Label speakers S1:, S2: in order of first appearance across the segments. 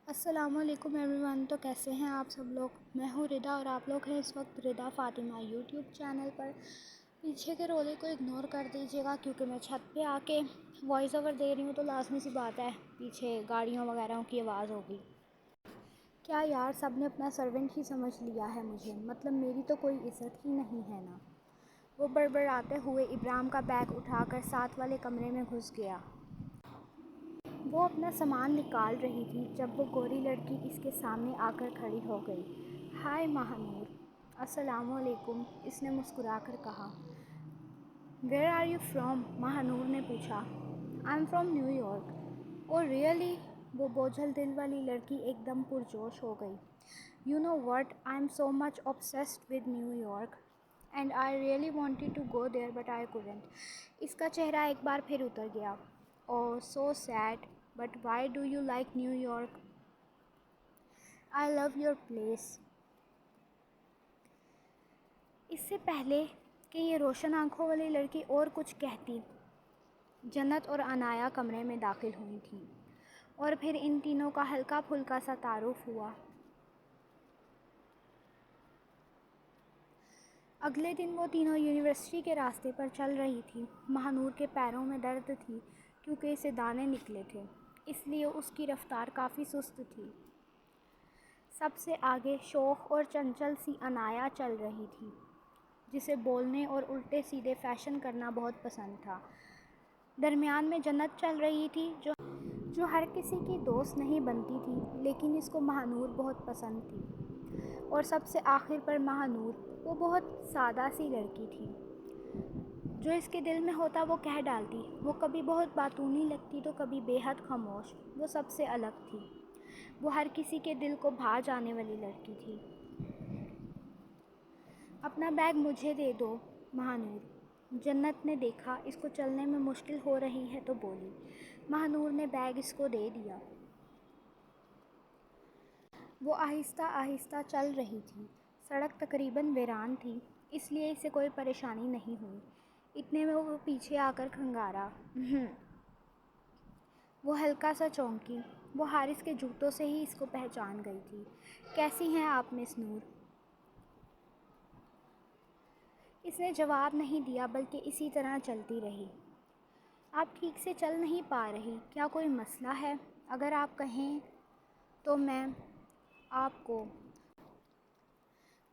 S1: السلام علیکم every one. تو کیسے ہیں آپ سب لوگ؟ میں ہوں ردا اور آپ لوگ ہیں اس وقت ردا فاطمہ یوٹیوب چینل پر. پیچھے کے رولے کو اگنور کر دیجیے گا کیونکہ میں چھت پہ آ کے وائس اوور دے رہی ہوں تو لازمی سی بات ہے پیچھے گاڑیوں وغیرہ کی آواز ہوگی. کیا یار سب نے اپنا سرونٹ ہی سمجھ لیا ہے مجھے، مطلب میری تو کوئی عزت ہی نہیں ہے نا. وہ بڑبڑاتے ہوئے ابرام کا بیگ اٹھا کر ساتھ والے کمرے میں گھس گیا. وہ اپنا سامان نکال رہی تھی جب وہ گوری لڑکی اس کے سامنے آ کر کھڑی ہو گئی. ہائے ماہنور. السلام علیکم، اس نے مسکرا کر کہا. Where are you from? Mahnoor نے پوچھا. I am from New York. Oh really? وہ بوجھل دل والی لڑکی ایک دم پرجوش ہو گئی. You know what, I am so much obsessed with New York and I really wanted to go there but I couldn't. اس کا چہرہ ایک بار پھر اتر گیا. Oh so sad. But why do you like New York? I love your place. اس سے پہلے کہ یہ روشن آنکھوں والی لڑکی اور کچھ کہتی، جنت اور عنایا کمرے میں داخل ہوئی تھیں اور پھر ان تینوں کا ہلکا پھلکا سا تعارف ہوا. اگلے دن وہ تینوں یونیورسٹی کے راستے پر چل رہی تھی. ماہنور کے پیروں میں درد تھی کیونکہ اسے دانے نکلے تھے، اس لیے اس کی رفتار کافی سست تھی. سب سے آگے شوخ اور چنچل سی عنایا چل رہی تھی جسے بولنے اور الٹے سیدھے فیشن کرنا بہت پسند تھا. درمیان میں جنت چل رہی تھی جو ہر کسی کی دوست نہیں بنتی تھی لیکن اس کو ماہنور بہت پسند تھی. اور سب سے آخر پر ماہنور، وہ بہت سادہ سی لڑکی تھی. جو اس کے دل میں ہوتا وہ کہہ ڈالتی. وہ کبھی بہت باتونی لگتی تو کبھی بے حد خاموش. وہ سب سے الگ تھی. وہ ہر کسی کے دل کو بھا جانے والی لڑکی تھی. اپنا بیگ مجھے دے دو ماہنور. جنت نے دیکھا اس کو چلنے میں مشکل ہو رہی ہے تو بولی. ماہنور نے بیگ اس کو دے دیا. وہ آہستہ آہستہ چل رہی تھی. سڑک تقریباً ویران تھی اس لیے اسے کوئی پریشانی نہیں ہوئی. اتنے میں وہ پیچھے آ کر کھنگارا. وہ ہلکا سا چونکی. وہ حارث کے جوتوں سے ہی اس کو پہچان گئی تھی. کیسی ہیں آپ مس نور؟ اس نے جواب نہیں دیا بلکہ اسی طرح چلتی رہی. آپ ٹھیک سے چل نہیں پا رہی، کیا کوئی مسئلہ ہے؟ اگر آپ کہیں تو میں آپ کو.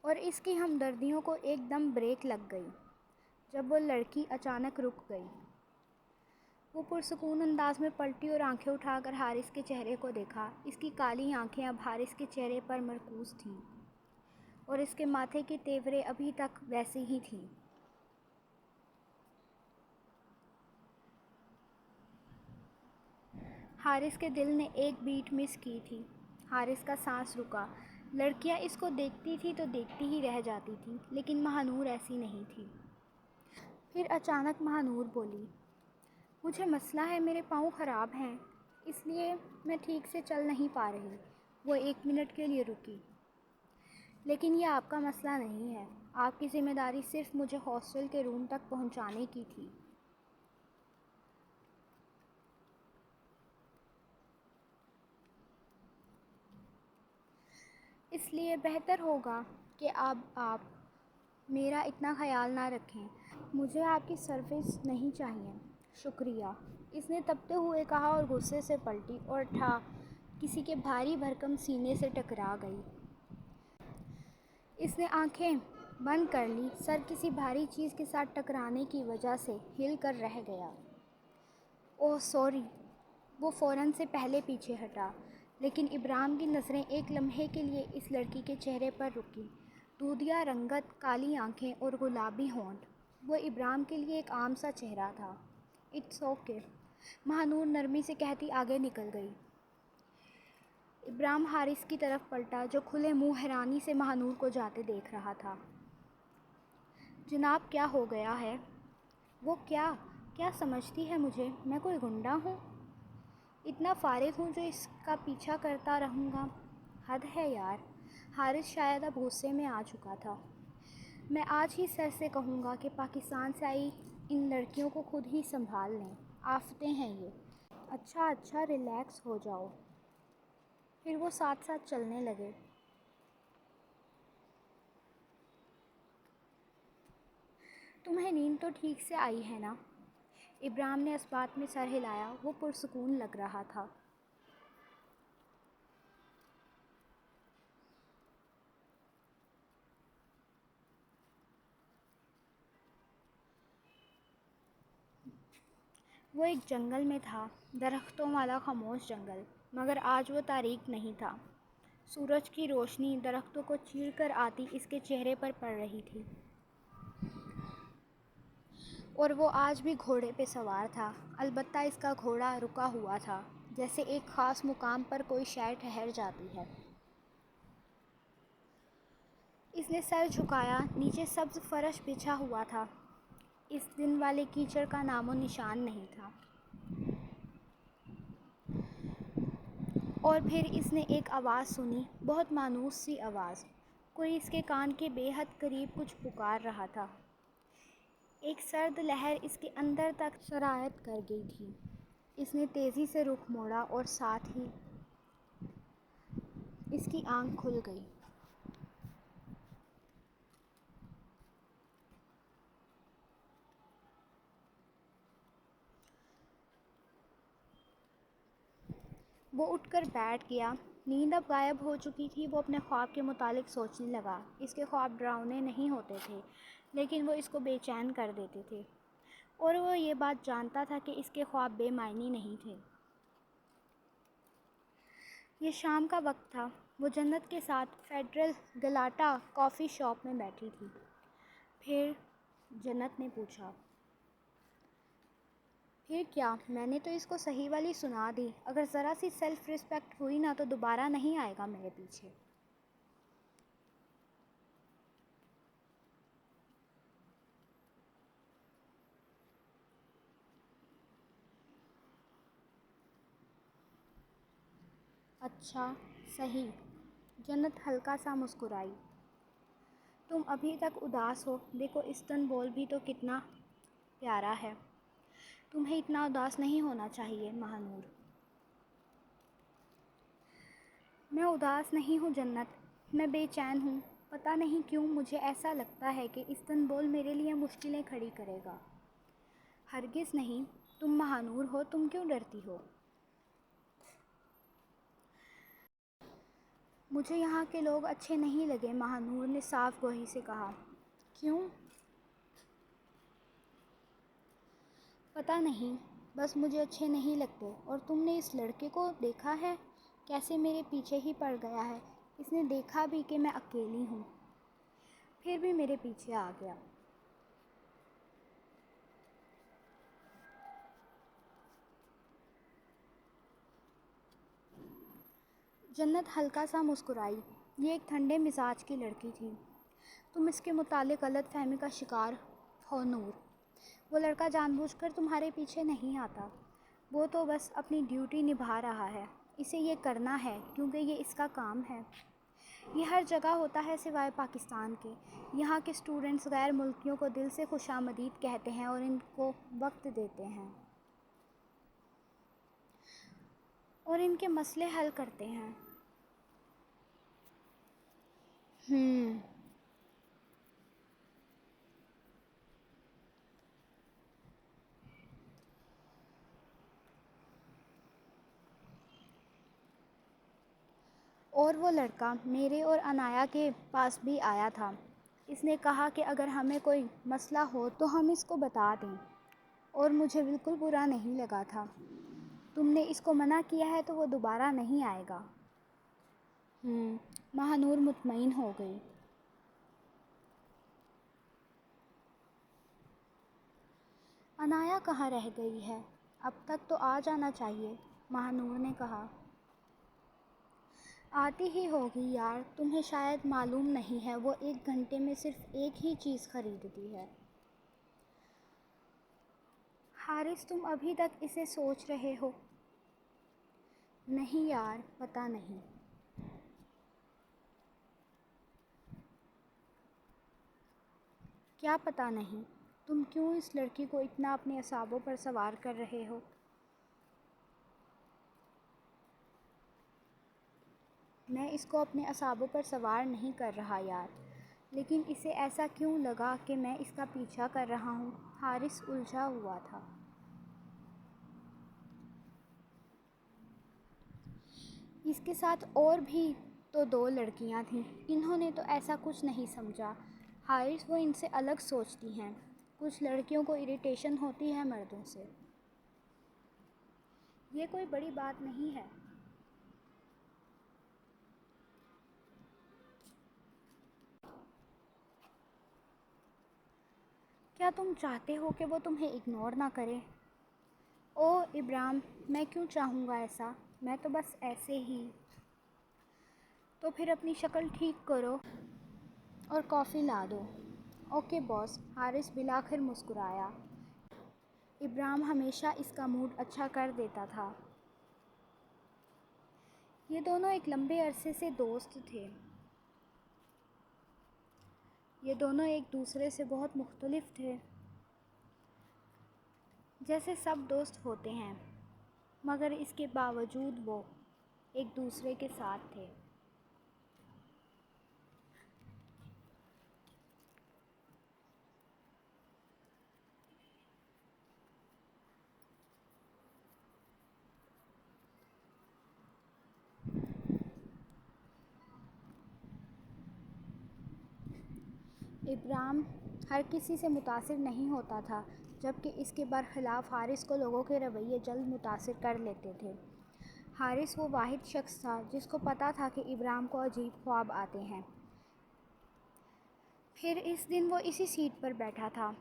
S1: اور اس کی ہمدردیوں کو ایک دم بریک لگ گئی جب وہ لڑکی اچانک رک گئی. وہ پرسکون انداز میں پلٹی اور آنکھیں اٹھا کر حارث کے چہرے کو دیکھا. اس کی کالی آنکھیں اب حارث کے چہرے پر مرکوز تھیں اور اس کے ماتھے کی تیوریں ابھی تک ویسی ہی تھیں. حارث کے دل نے ایک بیٹ مس کی تھی. حارث کا سانس رکا. لڑکیاں اس کو دیکھتی تھی تو دیکھتی ہی رہ جاتی تھی لیکن ماہنور ایسی نہیں تھی. پھر اچانک ماہنور بولی. مجھے مسئلہ ہے، میرے پاؤں خراب ہیں اس لیے میں ٹھیک سے چل نہیں پا رہی. وہ 1 منٹ کے لیے رکی. لیکن یہ آپ کا مسئلہ نہیں ہے. آپ کی ذمہ داری صرف مجھے ہاسٹل کے روم تک پہنچانے کی تھی. اس لیے بہتر ہوگا کہ اب آپ میرا اتنا خیال نہ رکھیں. مجھے آپ کی سروس نہیں چاہیے. شکریہ، اس نے تپتے ہوئے کہا اور غصے سے پلٹی اور کسی کے بھاری بھرکم سینے سے ٹکرا گئی. اس نے آنکھیں بند کر لی. سر کسی بھاری چیز کے ساتھ ٹکرانے کی وجہ سے ہل کر رہ گیا. اوہ سوری. وہ فوراً سے پہلے پیچھے ہٹا. لیکن ابرام کی نظریں ایک لمحے کے لیے اس لڑکی کے چہرے پر رکیں. دودھیا رنگت، کالی آنکھیں اور گلابی ہونٹ. وہ ابرام کے لیے ایک عام سا چہرہ تھا. اٹس اوکے، ماہنور نرمی سے کہتی آگے نکل گئی. ابرام حارث کی طرف پلٹا جو کھلے منہ حیرانی سے ماہنور کو جاتے دیکھ رہا تھا. جناب کیا ہو گیا ہے؟ وہ کیا سمجھتی ہے مجھے؟ میں کوئی گنڈا ہوں؟ اتنا فارغ ہوں جو اس کا پیچھا کرتا رہوں گا؟ حد ہے یار. حارث شاید اب غصے میں آ چکا تھا. میں آج ہی سر سے کہوں گا کہ پاکستان سے آئی ان لڑکیوں کو خود ہی سنبھال لیں. آفتیں ہیں یہ. اچھا ریلیکس ہو جاؤ. پھر وہ ساتھ ساتھ چلنے لگے۔ تمہیں نیند تو ٹھیک سے آئی ہے نا؟ ابرام نے اس بات میں سر ہلایا۔ وہ پرسکون لگ رہا تھا۔ وہ ایک جنگل میں تھا، درختوں والا خاموش جنگل، مگر آج وہ تاریک نہیں تھا۔ سورج کی روشنی درختوں کو چیر کر آتی اس کے چہرے پر پڑ رہی تھی، اور وہ آج بھی گھوڑے پہ سوار تھا، البتہ اس کا گھوڑا رکا ہوا تھا، جیسے ایک خاص مقام پر کوئی شے ٹھہر جاتی ہے۔ اس نے سر جھکایا۔ نیچے سبز فرش بچھا ہوا تھا، اس دن والے کیچڑ کا نام و نشان نہیں تھا۔ اور پھر اس نے ایک آواز سنی، بہت مانوس سی آواز۔ کوئی اس کے کان کے بے حد قریب کچھ پکار رہا تھا۔ ایک سرد لہر اس کے اندر تک سرایت کر گئی تھی۔ اس نے تیزی سے رخ موڑا اور ساتھ ہی اس کی آنکھ کھل گئی۔ وہ اٹھ کر بیٹھ گیا۔ نیند اب غائب ہو چکی تھی۔ وہ اپنے خواب کے متعلق سوچنے لگا۔ اس کے خواب ڈراؤنے نہیں ہوتے تھے، لیکن وہ اس کو بے چین کر دیتے تھے، اور وہ یہ بات جانتا تھا کہ اس کے خواب بے معنی نہیں تھے۔ یہ شام کا وقت تھا۔ وہ جنت کے ساتھ فیڈرل گلاٹا کافی شاپ میں بیٹھی تھی۔ پھر جنت نے پوچھا، پھر کیا؟ میں نے تو اس کو صحیح والی سنا دی۔ اگر ذرا سی سیلف ریسپیکٹ ہوئی نا تو دوبارہ نہیں آئے گا میرے پیچھے۔ اچھا، صحیح۔ جنت ہلکا سا مسکرائی۔ تم ابھی تک اداس ہو۔ دیکھو استنبول بھی تو کتنا پیارا ہے۔ تمہیں اتنا اداس نہیں ہونا چاہیے ماہ نور۔ میں اداس نہیں ہوں جنت، میں بے چین ہوں۔ پتہ نہیں کیوں مجھے ایسا لگتا ہے کہ استنبول میرے لیے مشکلیں کھڑی کرے گا۔ ہرگز نہیں، تم ماہ نور ہو، تم کیوں ڈرتی ہو؟ مجھے یہاں کے لوگ اچھے نہیں لگے، ماہ نور نے صاف گوئی سے کہا۔ کیوں؟ پتہ نہیں، بس مجھے اچھے نہیں لگتے۔ اور تم نے اس لڑکے کو دیکھا ہے؟ کیسے میرے پیچھے ہی پڑ گیا ہے۔ اس نے دیکھا بھی کہ میں اکیلی ہوں، پھر بھی میرے پیچھے آ گیا۔ جنت ہلکا سا مسکرائی۔ یہ ایک ٹھنڈے مزاج کی لڑکی تھی۔ تم اس کے متعلق غلط فہمی کا شکار ہو نور۔ وہ لڑکا جان بوجھ کر تمہارے پیچھے نہیں آتا۔ وہ تو بس اپنی ڈیوٹی نبھا رہا ہے۔ اسے یہ کرنا ہے کیونکہ یہ اس کا کام ہے۔ یہ ہر جگہ ہوتا ہے سوائے پاکستان کے۔ یہاں کے اسٹوڈنٹس غیر ملکیوں کو دل سے خوش آمدید کہتے ہیں اور ان کو وقت دیتے ہیں اور ان کے مسئلے حل کرتے ہیں۔ اور وہ لڑکا میرے اور انایا کے پاس بھی آیا تھا۔ اس نے کہا کہ اگر ہمیں کوئی مسئلہ ہو تو ہم اس کو بتا دیں، اور مجھے بالکل برا نہیں لگا تھا۔ تم نے اس کو منع کیا ہے تو وہ دوبارہ نہیں آئے گا۔ ماہ نور مطمئن ہو گئی۔ انایا کہاں رہ گئی ہے؟ اب تک تو آ جانا چاہیے، ماہ نور نے کہا۔ آتی ہی ہوگی یار، تمہیں شاید معلوم نہیں ہے وہ ایک گھنٹے میں صرف ایک ہی چیز خریدتی ہے۔ حارث تم ابھی تک اسے سوچ رہے ہو؟ نہیں یار، پتہ نہیں۔ کیا پتہ نہیں؟ تم کیوں اس لڑکی کو اتنا اپنے اعصابوں پر سوار کر رہے ہو؟ میں اس کو اپنے اعصابوں پر سوار نہیں کر رہا یار، لیکن اسے ایسا کیوں لگا کہ میں اس کا پیچھا کر رہا ہوں؟ حارث الجھا ہوا تھا۔ اس کے ساتھ اور بھی تو 2 لڑکیاں تھیں، انہوں نے تو ایسا کچھ نہیں سمجھا۔ حارث وہ ان سے الگ سوچتی ہیں، کچھ لڑکیوں کو اریٹیشن ہوتی ہے مردوں سے۔ یہ کوئی بڑی بات نہیں ہے۔ کیا تم چاہتے ہو کہ وہ تمہیں اگنور نہ کرے؟ او ابرام، میں کیوں چاہوں گا ایسا؟ میں تو بس ایسے ہی۔ تو پھر اپنی شکل ٹھیک کرو اور کافی لا دو۔ اوکے باس، حارث بالآخر مسکرایا۔ ابرام ہمیشہ اس کا موڈ اچھا کر دیتا تھا۔ یہ دونوں ایک لمبے عرصے سے دوست تھے۔ یہ دونوں ایک دوسرے سے بہت مختلف تھے، جیسے سب دوست ہوتے ہیں، مگر اس کے باوجود وہ ایک دوسرے کے ساتھ تھے۔ ابرام ہر کسی سے متاثر نہیں ہوتا تھا، جبکہ اس کے برخلاف حارث کو لوگوں کے رویے جلد متاثر کر لیتے تھے۔ حارث وہ واحد شخص تھا جس کو پتہ تھا کہ ابرام کو عجیب خواب آتے ہیں۔ پھر اس دن وہ اسی سیٹ پر بیٹھا تھا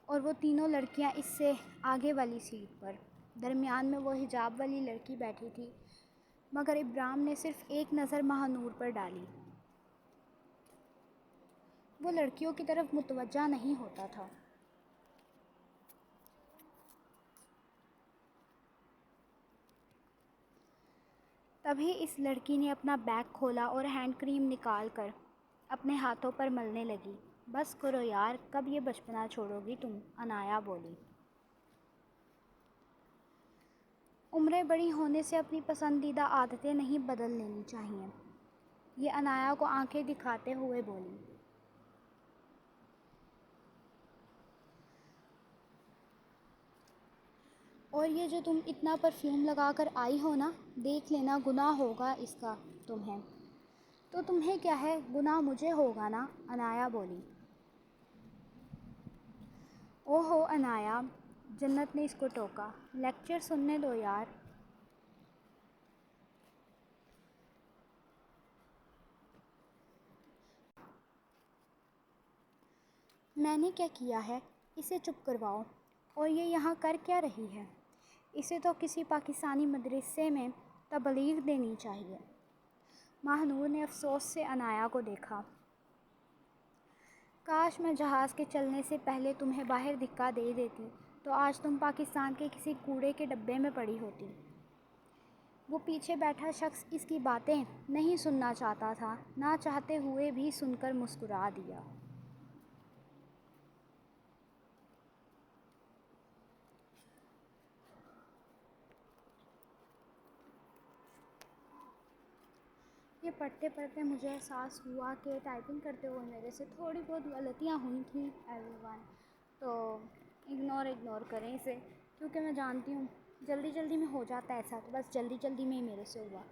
S1: اور وہ تینوں لڑکیاں اس سے آگے والی سیٹ پر۔ درمیان میں وہ حجاب والی لڑکی بیٹھی تھی، مگر ابرام نے صرف ایک نظر ماہ نور پر ڈالی۔ وہ لڑکیوں کی طرف متوجہ نہیں ہوتا تھا۔ تبھی اس لڑکی نے اپنا بیگ کھولا اور ہینڈ کریم نکال کر اپنے ہاتھوں پر ملنے لگی۔ بس کرو یار، کب یہ بچپنا چھوڑو گی تم؟ انایا بولی۔ عمریں بڑی ہونے سے اپنی پسندیدہ عادتیں نہیں بدل لینی چاہیے، یہ انایا کو آنکھیں دکھاتے ہوئے بولی۔ اور یہ جو تم اتنا پرفیوم لگا کر آئی ہو نا، دیکھ لینا گناہ ہوگا اس کا تمہیں۔ تو تمہیں کیا ہے، گناہ مجھے ہوگا نا، انایا بولی۔ اوہو انایا، جنت نے اس کو ٹوکا، لیکچر سننے دو یار۔ میں نے کیا کیا ہے؟ اسے چپ کرواؤ۔ اور یہ یہاں کر کیا رہی ہے؟ اسے تو کسی پاکستانی مدرسے میں تبلیغ دینی چاہیے۔ ماہ نور نے افسوس سے انایا کو دیکھا۔ کاش میں جہاز کے چلنے سے پہلے تمہیں باہر دھکا دے دیتی تو آج تم پاکستان کے کسی کوڑے کے ڈبے میں پڑی ہوتی۔ وہ پیچھے بیٹھا شخص اس کی باتیں نہیں سننا چاہتا تھا، نہ چاہتے ہوئے بھی سن کر مسکرا دیا۔ یہ پڑھتے پڑھتے مجھے احساس ہوا کہ ٹائپنگ کرتے ہوئے میرے سے تھوڑی بہت غلطیاں ہوئی تھیں ایوری ون، تو اگنور کریں اسے، کیونکہ میں جانتی ہوں جلدی جلدی میں ہو جاتا ہے ایسا، تو بس جلدی جلدی میں ہی میرے سے ہوا۔